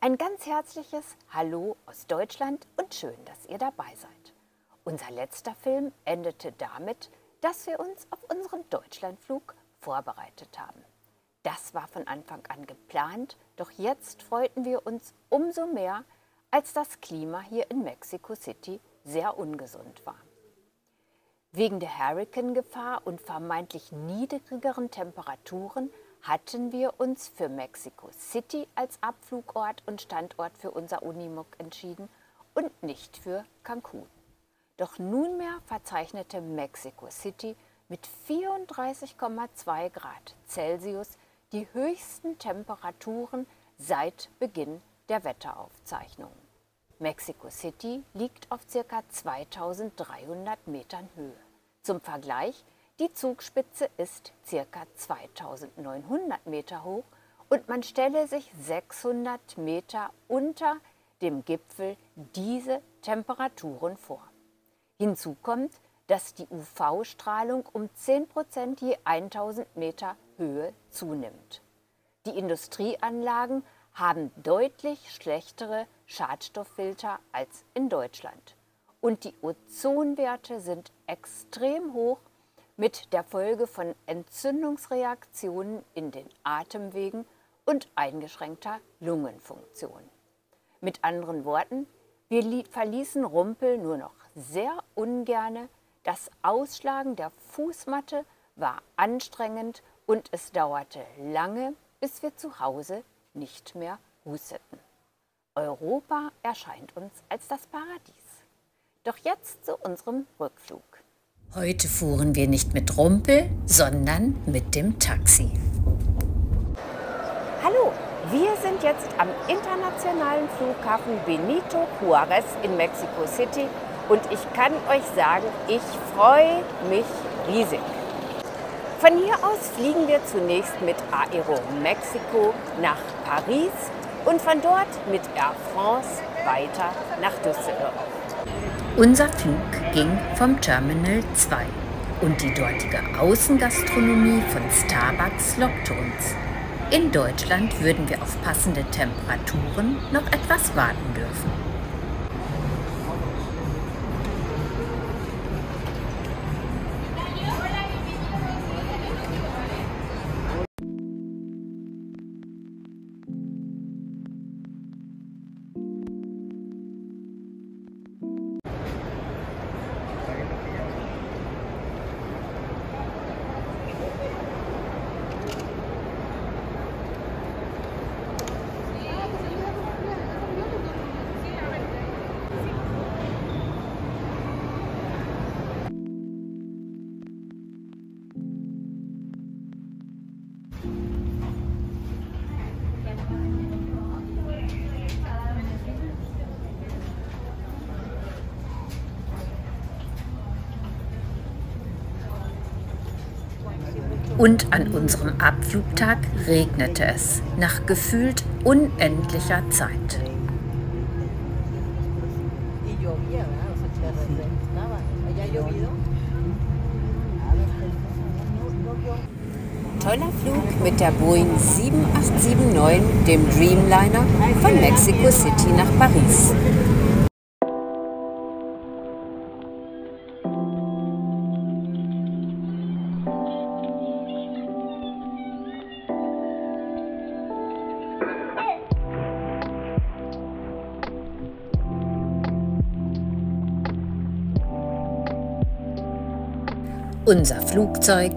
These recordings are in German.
Ein ganz herzliches Hallo aus Deutschland und schön, dass ihr dabei seid. Unser letzter Film endete damit, dass wir uns auf unseren Deutschlandflug vorbereitet haben. Das war von Anfang an geplant, doch jetzt freuten wir uns umso mehr, als das Klima hier in Mexico City sehr ungesund war. Wegen der Hurrikangefahr und vermeintlich niedrigeren Temperaturen hatten wir uns für Mexico City als Abflugort und Standort für unser Unimog entschieden und nicht für Cancun. Doch nunmehr verzeichnete Mexico City mit 34,2 Grad Celsius die höchsten Temperaturen seit Beginn der Wetteraufzeichnungen. Mexico City liegt auf ca. 2300 Metern Höhe. Zum Vergleich, die Zugspitze ist ca. 2900 Meter hoch und man stelle sich 600 Meter unter dem Gipfel diese Temperaturen vor. Hinzu kommt, dass die UV-Strahlung um 10% je 1000 Meter Höhe zunimmt. Die Industrieanlagen haben deutlich schlechtere Schadstofffilter als in Deutschland. Und die Ozonwerte sind extrem hoch, mit der Folge von Entzündungsreaktionen in den Atemwegen und eingeschränkter Lungenfunktion. Mit anderen Worten, wir verließen Rumpel nur noch sehr ungerne. Das Ausschlagen der Fußmatte war anstrengend und es dauerte lange, bis wir zu Hause nicht mehr husteten. Europa erscheint uns als das Paradies. Doch jetzt zu unserem Rückflug. Heute fuhren wir nicht mit Rumpel, sondern mit dem Taxi. Hallo, wir sind jetzt am internationalen Flughafen Benito Juárez in Mexico City und ich kann euch sagen, ich freue mich riesig. Von hier aus fliegen wir zunächst mit Aeromexico nach Paris und von dort mit Air France weiter nach Düsseldorf. Unser Flug ging vom Terminal 2 und die dortige Außengastronomie von Starbucks lockte uns. In Deutschland würden wir auf passende Temperaturen noch etwas warten dürfen. Und an unserem Abflugtag regnete es nach gefühlt unendlicher Zeit. Toller Flug mit der Boeing 7879, dem Dreamliner, von Mexico City nach Paris. Unser Flugzeug.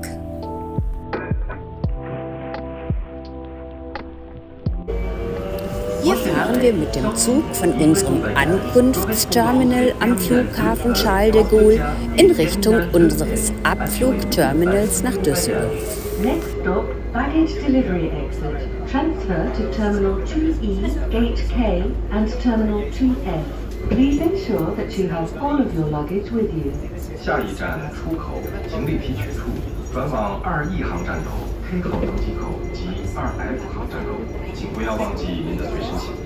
Hier fahren wir mit dem Zug von unserem Ankunftsterminal am Flughafen Charles de Gaulle in Richtung unseres Abflugterminals nach Düsseldorf. Next stop, baggage delivery exit. Transfer to Terminal 2E, Gate K and Terminal 2F. Please ensure that you have all of your luggage with you. 下一站出口行李提取处，转往2E 航站楼、K 号登机口及2F 航站楼，请不要忘记您的随身行李。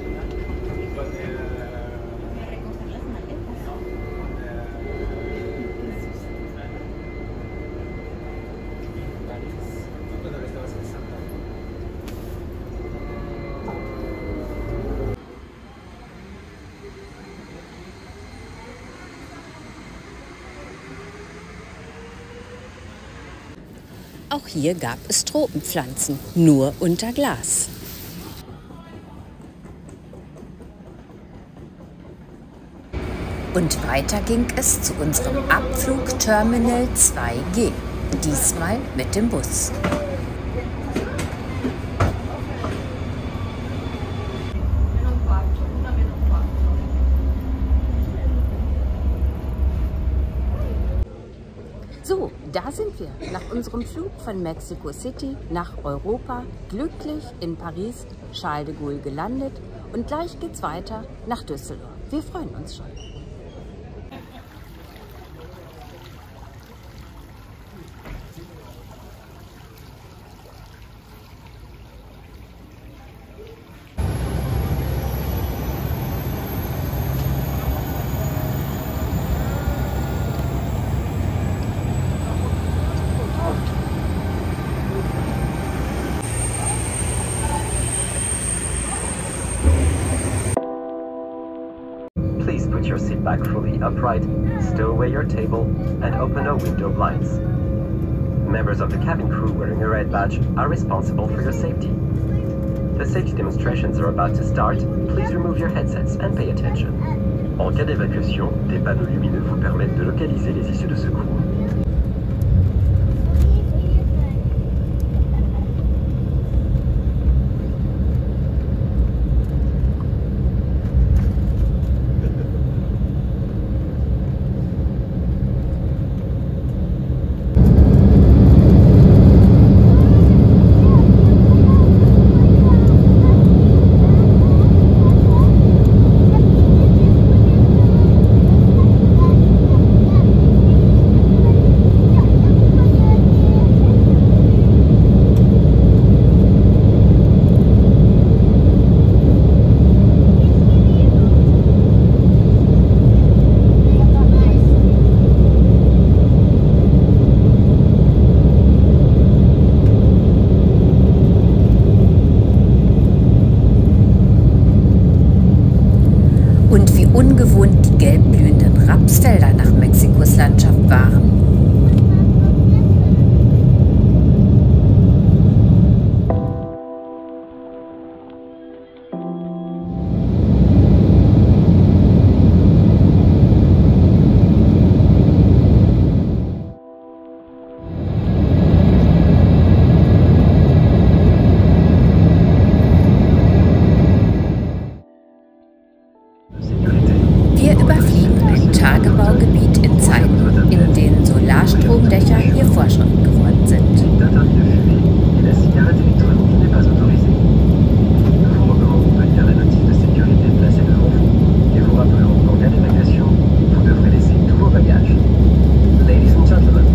Auch hier gab es Tropenpflanzen, nur unter Glas. Und weiter ging es zu unserem Abflugterminal 2G, diesmal mit dem Bus. So, da sind wir nach unserem Flug von Mexico City nach Europa glücklich in Paris Charles de Gaulle gelandet und gleich geht's weiter nach Düsseldorf. Wir freuen uns schon. Please put your seat back fully upright, stow away your table, and open our window blinds. Members of the cabin crew wearing a red badge are responsible for your safety. The safety demonstrations are about to start. Please remove your headsets and pay attention. En cas d'évacuation, des panneaux lumineux vous permettent de localiser les issues de secours. Und wie ungewohnt die gelb blühenden Rapsfelder nach Mexikos Landschaft waren. Wir überfliegen ein Tagebaugebiet in Zeiten, in denen Solarstromdächer hier Vorschrift geworden sind. Ladies and gentlemen,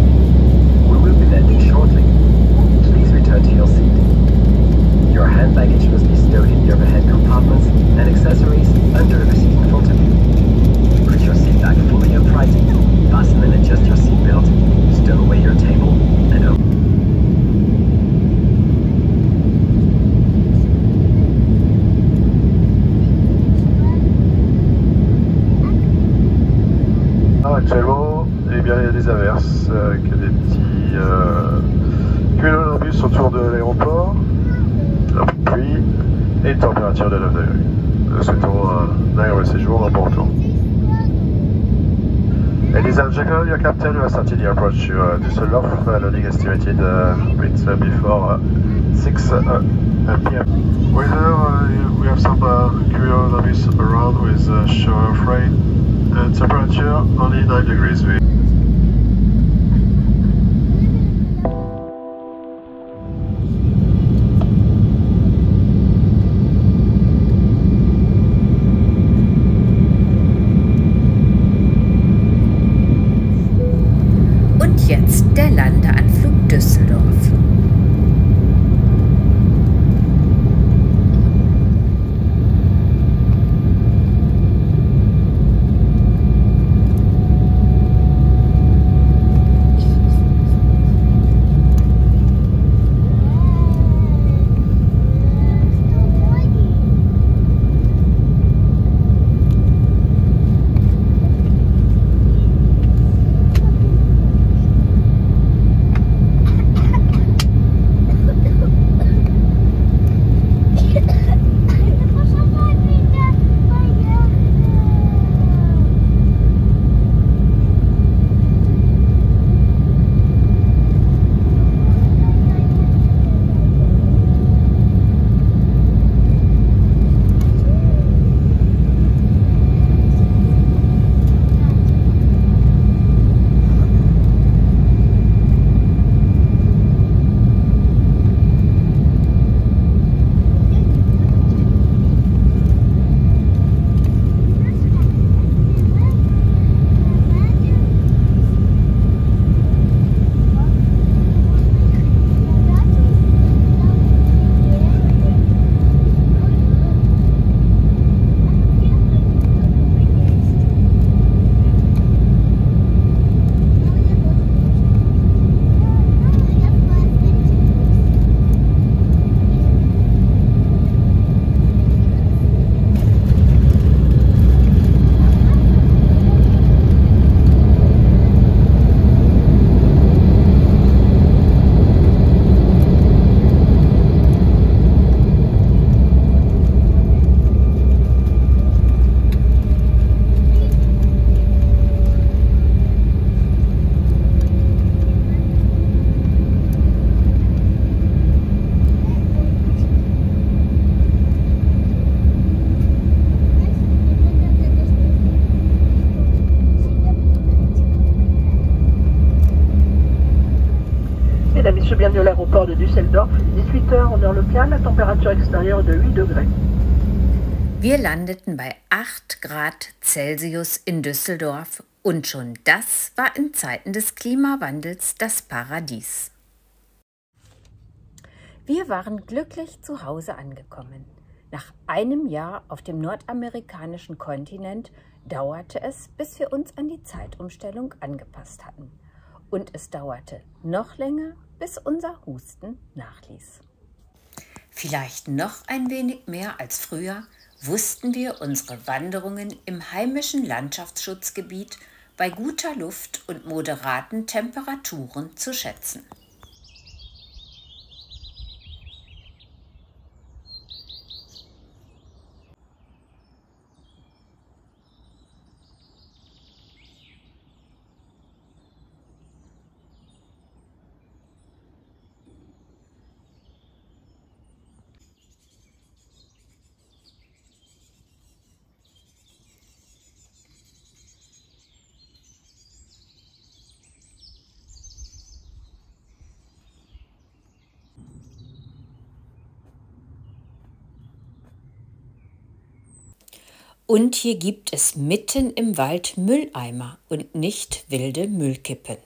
we will be landing shortly. Please return to your seat. Your hand baggage must be stowed in the overhead compartments and accessories under the seat in front of you. Put your seat back fully upright, fasten and adjust your seat belt, stow away your table, and open. Actuellement, eh bien, il y a des averses, que des petits cumulonimbus autour de l'aéroport, un peu de pluie et une température de 9 degrés. Nous souhaitons un agréable séjour important. Ladies and gentlemen, your captain has started the approach to Düsseldorf, loading estimated a bit before 6 p.m. Weather, we have some cumulonimbus around with shower of rain. And temperature only 9 degrees. Und jetzt der Landeanflug Düsseldorf. je viens de l'aéroport de Düsseldorf. 18 h en heure locale, la température extérieure de 8 degrés. Wir landeten bei 8 Grad Celsius in Düsseldorf und schon das war in Zeiten des Klimawandels das Paradies. Wir waren glücklich zu Hause angekommen. Nach einem Jahr auf dem nordamerikanischen Kontinent dauerte es, bis wir uns an die Zeitumstellung angepasst hatten. Und es dauerte noch länger, bis unser Husten nachließ. Vielleicht noch ein wenig mehr als früher wussten wir unsere Wanderungen im heimischen Landschaftsschutzgebiet bei guter Luft und moderaten Temperaturen zu schätzen. Und hier gibt es mitten im Wald Mülleimer und nicht wilde Müllkippen.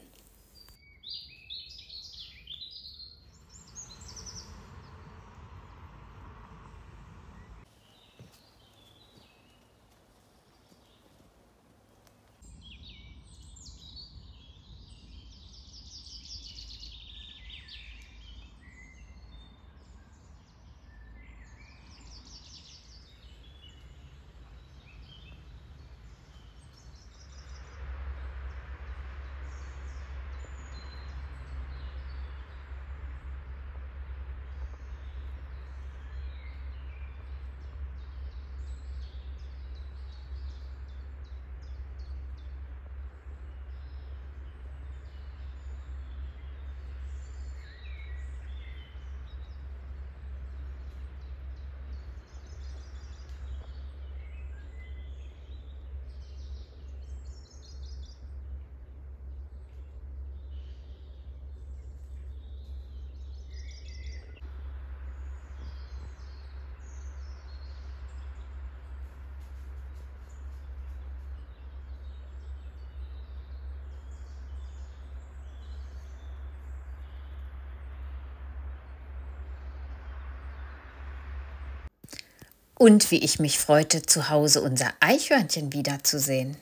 Und wie ich mich freute, zu Hause unser Eichhörnchen wiederzusehen.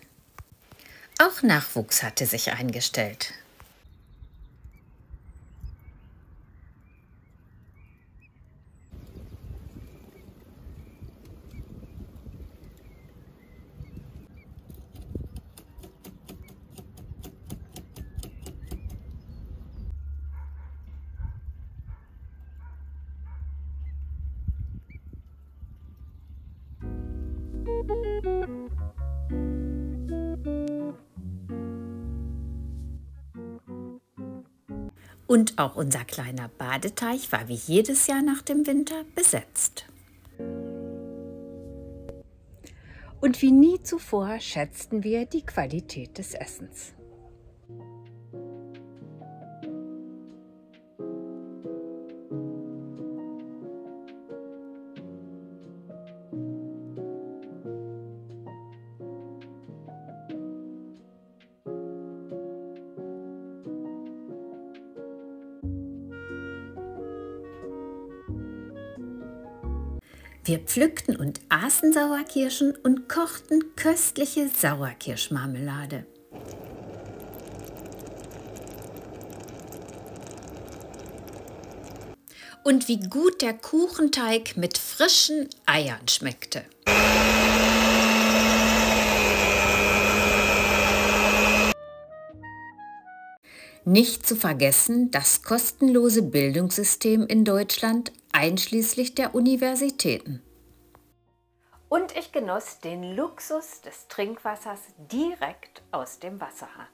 Auch Nachwuchs hatte sich eingestellt. Und auch unser kleiner Badeteich war wie jedes Jahr nach dem Winter besetzt. Und wie nie zuvor schätzten wir die Qualität des Essens. Wir pflückten und aßen Sauerkirschen und kochten köstliche Sauerkirschmarmelade. Und wie gut der Kuchenteig mit frischen Eiern schmeckte. Nicht zu vergessen das kostenlose Bildungssystem in Deutschland, einschließlich der Universitäten. Und ich genoss den Luxus des Trinkwassers direkt aus dem Wasserhahn.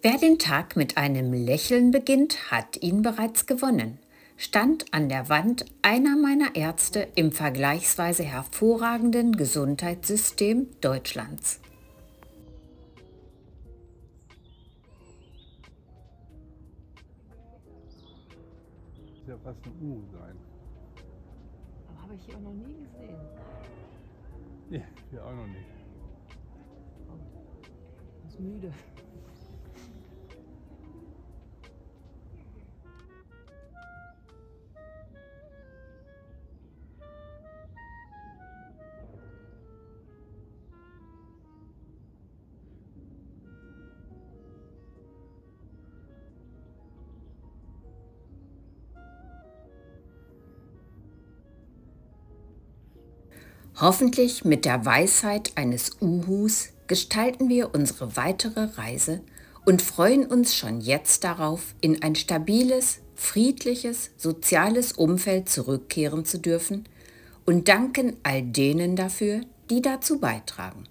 Wer den Tag mit einem Lächeln beginnt, hat ihn bereits gewonnen. stand an der Wand einer meiner Ärzte im vergleichsweise hervorragenden Gesundheitssystem Deutschlands. Das ja fast ein Uhu sein. Aber habe ich hier auch noch nie gesehen. Ja, wir auch noch nicht. Ich bin müde. Hoffentlich mit der Weisheit eines Uhus gestalten wir unsere weitere Reise und freuen uns schon jetzt darauf, in ein stabiles, friedliches, soziales Umfeld zurückkehren zu dürfen und danken all denen dafür, die dazu beitragen.